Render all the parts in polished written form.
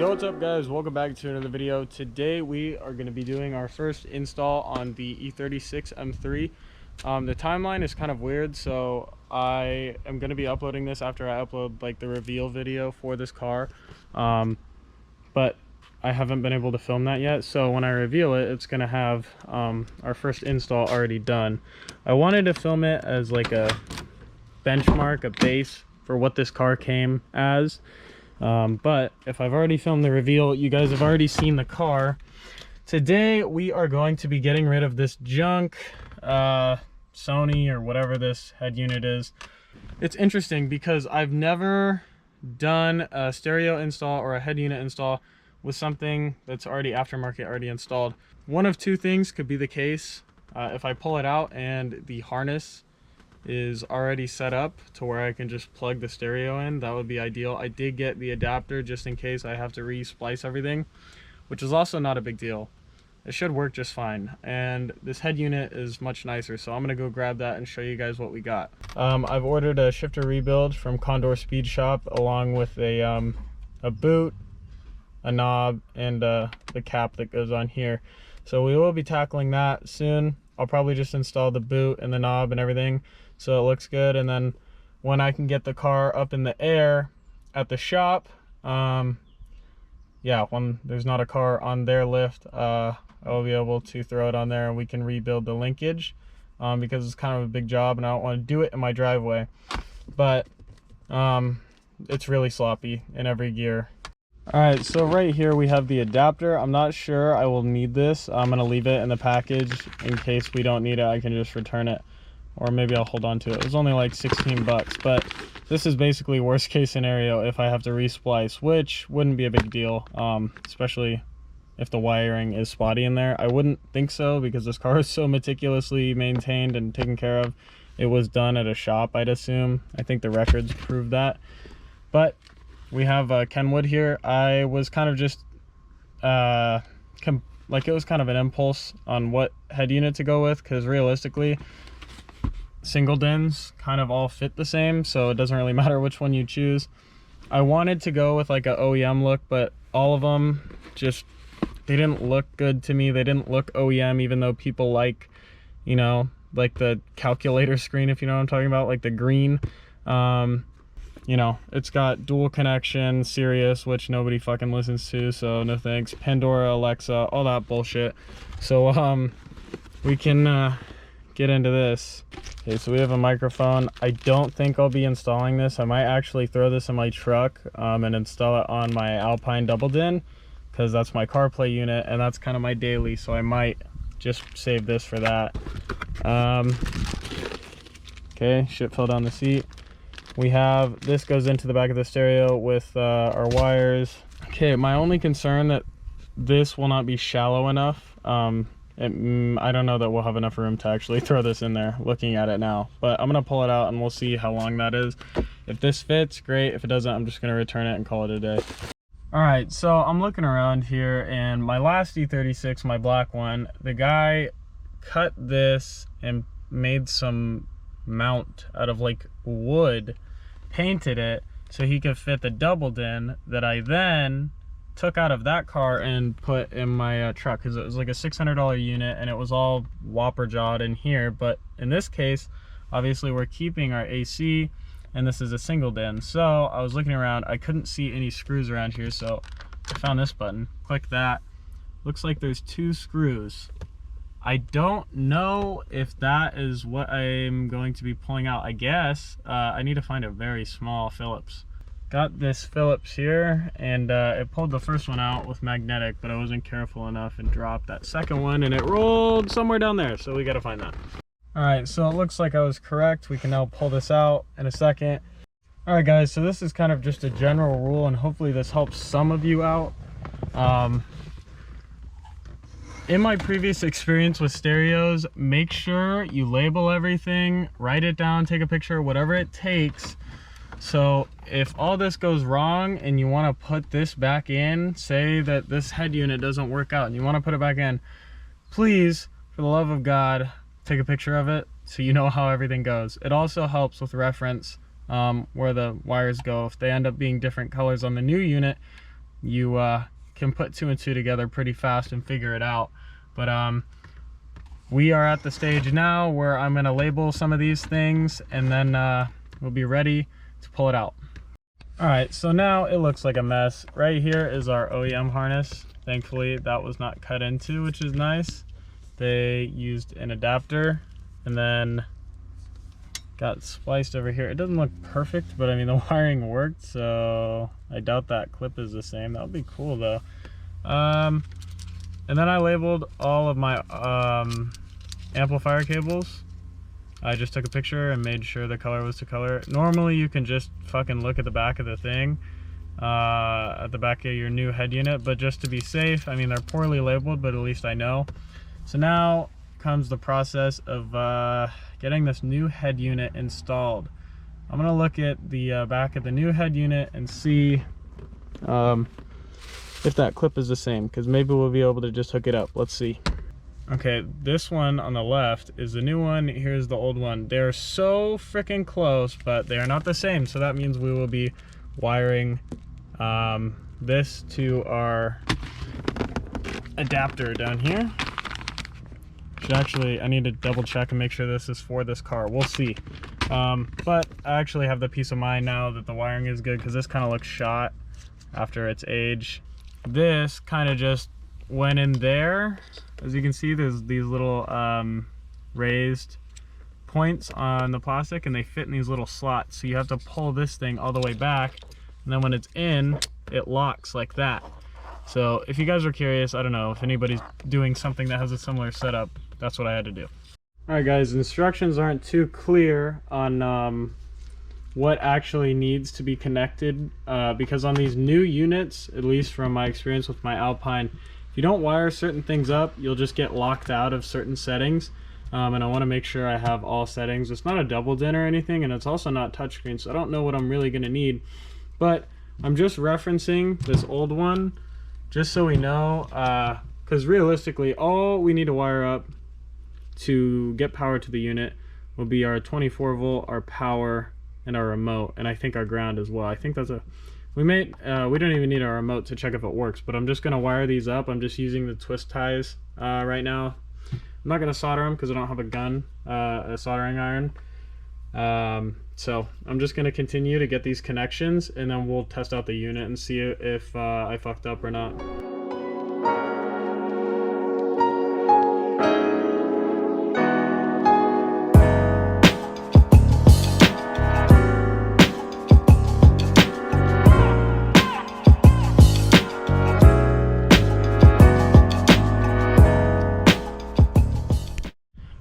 Yo, what's up guys, welcome back to another video. Today we are going to be doing our first install on the E36 M3. The timeline is kind of weird, so I am going to be uploading this after I upload like the reveal video for this car, but I haven't been able to film that yet, so when I reveal it, it's going to have our first install already done. I wanted to film it as like a benchmark, a base for what this car came as. But if I've already filmed the reveal, you guys have already seen the car. Today we are going to be getting rid of this junk Sony or whatever this head unit is. It's interesting because I've never done a stereo install or a head unit install with something that's already aftermarket, already installed. One of two things could be the case. If I pull it out and the harness is already set up to where I can just plug the stereo in, that would be ideal. I did get the adapter just in case I have to re-splice everything, which is also not a big deal. It should work just fine, and this head unit is much nicer, so I'm gonna go grab that and show you guys what we got. I've ordered a shifter rebuild from Condor Speed Shop along with a boot, a knob, and the cap that goes on here. So we will be tackling that soon. I'll probably just install the boot and the knob and everything so it looks good, and then when I can get the car up in the air at the shop, yeah, when there's not a car on their lift, I'll be able to throw it on there and we can rebuild the linkage, because it's kind of a big job and I don't want to do it in my driveway, but it's really sloppy in every gear. Alright, so right here we have the adapter. I'm not sure I will need this. I'm gonna leave it in the package in case we don't need it. I can just return it, or maybe I'll hold on to it. It was only like 16 bucks, but this is basically worst case scenario if I have to re-splice, which wouldn't be a big deal, especially if the wiring is spotty in there. I wouldn't think so because this car is so meticulously maintained and taken care of. It was done at a shop, I'd assume. I think the records prove that. But we have Kenwood here. I was kind of just like, it was kind of an impulse on what head unit to go with, because realistically single DINs kind of all fit the same, so it doesn't really matter which one you choose. I wanted to go with like a OEM look, but all of them just, they didn't look good to me. They didn't look OEM, even though people like, you know, like the calculator screen, if you know what I'm talking about, like the green. You know, it's got dual connection, Sirius, which nobody fucking listens to, so no thanks. Pandora, Alexa, all that bullshit. So we can get into this. Okay, so we have a microphone. I don't think I'll be installing this. I might actually throw this in my truck and install it on my Alpine double din, because that's my CarPlay unit and that's kind of my daily, so I might just save this for that. Okay, shit fell down the seat. We have, this goes into the back of the stereo with our wires. Okay, my only concern that this will not be shallow enough. I don't know that we'll have enough room to actually throw this in there looking at it now, but I'm gonna pull it out and we'll see how long that is. If this fits, great. If it doesn't, I'm just gonna return it and call it a day. All right, so I'm looking around here, and my last E36, my black one, the guy cut this and made some mount out of like wood, painted it so he could fit the double din that I then took out of that car and put in my truck, because it was like a $600 unit and it was all whopper jawed in here. But in this case, obviously we're keeping our AC and this is a single din. So I was looking around, I couldn't see any screws around here, so I found this button, click that. Looks like there's 2 screws. I don't know if that is what I'm going to be pulling out. I guess I need to find a very small Phillips. Got this Phillips here, and it pulled the first one out with magnetic, but I wasn't careful enough and dropped that second one, and it rolled somewhere down there, so we got to find that. All right, so it looks like I was correct. We can now pull this out in a second. All right guys, so this is kind of just a general rule, and hopefully this helps some of you out. In my previous experience with stereos, make sure you label everything, write it down, take a picture, whatever it takes. So if all this goes wrong and you want to put this back in, say that this head unit doesn't work out and you want to put it back in, please, for the love of God, take a picture of it so you know how everything goes. It also helps with reference where the wires go. If they end up being different colors on the new unit, you can put 2 and 2 together pretty fast and figure it out. But we are at the stage now where I'm gonna label some of these things, and then we'll be ready to pull it out. All right, so now it looks like a mess. Right here is our OEM harness. Thankfully that was not cut into, which is nice. They used an adapter and then got spliced over here. It doesn't look perfect, but I mean the wiring worked, so I doubt that clip is the same. That would be cool though. And then I labeled all of my amplifier cables. I just took a picture and made sure the color was to color. Normally you can just fucking look at the back of the thing, at the back of your new head unit, but just to be safe, I mean, they're poorly labeled, but at least I know. So now comes the process of getting this new head unit installed. I'm gonna look at the back of the new head unit and see if that clip is the same, because maybe we'll be able to just hook it up. Let's see. Okay, this one on the left is the new one. Here's the old one. They're so freaking close, but they are not the same. So that means we will be wiring this to our adapter down here. Actually, I need to double check and make sure this is for this car. We'll see. But I actually have the peace of mind now that the wiring is good, because this kind of looks shot after its age. This kind of just went in there. As you can see, there's these little raised points on the plastic, and they fit in these little slots. So you have to pull this thing all the way back, and then when it's in, it locks like that. So if you guys are curious, I don't know if anybody's doing something that has a similar setup, that's what I had to do. All right guys, instructions aren't too clear on what actually needs to be connected, because on these new units, at least from my experience with my Alpine, if you don't wire certain things up, you'll just get locked out of certain settings. And I want to make sure I have all settings. It's not a double din or anything, and it's also not touchscreen, so I don't know what I'm really going to need. But I'm just referencing this old one, just so we know, because realistically, all we need to wire up to get power to the unit will be our 24 volt, our power, and our remote, and I think our ground as well. I think that's we don't even need our remote to check if it works, but I'm just going to wire these up. I'm just using the twist ties right now. I'm not going to solder them because I don't have a gun, a soldering iron. So I'm just going to continue to get these connections, and then we'll test out the unit and see if I fucked up or not.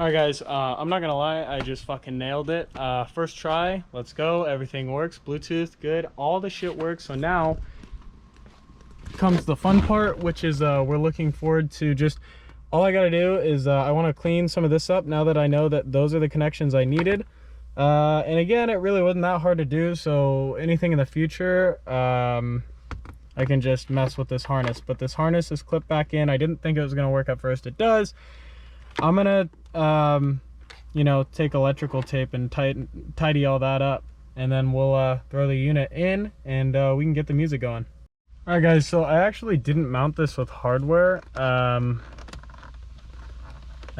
Alright guys, I'm not gonna lie, I just fucking nailed it. First try, let's go, everything works, Bluetooth, good, all the shit works. So now comes the fun part, which is we're looking forward to just, all I gotta do is I wanna clean some of this up now that I know that those are the connections I needed. And again, it really wasn't that hard to do, so anything in the future, I can just mess with this harness. But this harness is clipped back in. I didn't think it was gonna work at first, it does. I'm gonna you know, take electrical tape and tidy all that up, and then we'll throw the unit in, and we can get the music going. All right guys, so I actually didn't mount this with hardware. I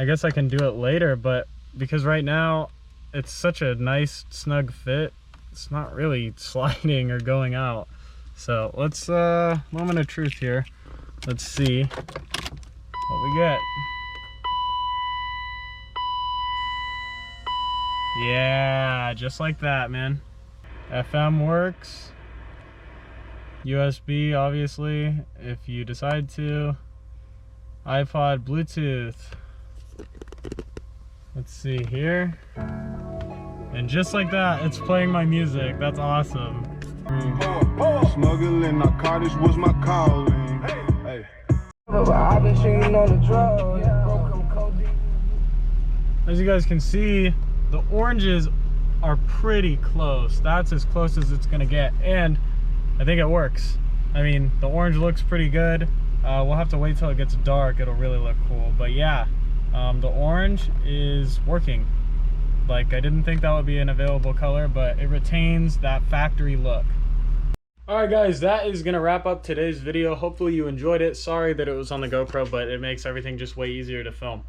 guess I can do it later, but because right now it's such a nice snug fit, it's not really sliding or going out. So let's moment of truth here, let's see what we get. Yeah, just like that, man. FM works. USB, obviously, if you decide to. iPod, Bluetooth. Let's see here. And just like that, it's playing my music. That's awesome. Smuggling narcotics was my calling. Hey. As you guys can see, the oranges are pretty close. That's as close as it's gonna get, and I think it works. I mean, the orange looks pretty good. We'll have to wait till it gets dark, it'll really look cool. But yeah, the orange is working. Like, I didn't think that would be an available color, but it retains that factory look. Alright guys, that is going to wrap up today's video. Hopefully you enjoyed it. Sorry that it was on the GoPro, but it makes everything just way easier to film.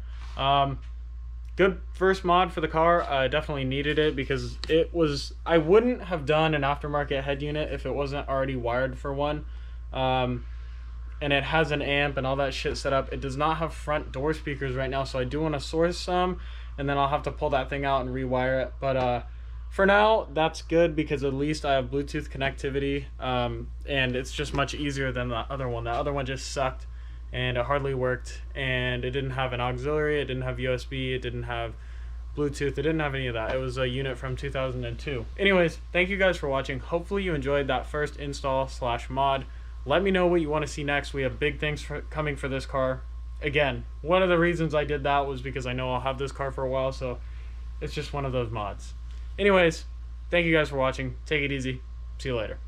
Good first mod for the car. I definitely needed it because I wouldn't have done an aftermarket head unit if it wasn't already wired for one. And it has an amp and all that shit set up. It does not have front door speakers right now, so I do want to source some, and then I'll have to pull that thing out and rewire it. But for now, that's good because at least I have Bluetooth connectivity, and it's just much easier than the other one. The other one just sucked, and it hardly worked, and it didn't have an auxiliary, it didn't have USB, it didn't have Bluetooth, it didn't have any of that. It was a unit from 2002. Anyways, thank you guys for watching. Hopefully you enjoyed that first install / mod. Let me know what you want to see next. We have big things coming for this car. Again, one of the reasons I did that was because I know I'll have this car for a while, so it's just one of those mods. Anyways, thank you guys for watching. Take it easy. See you later.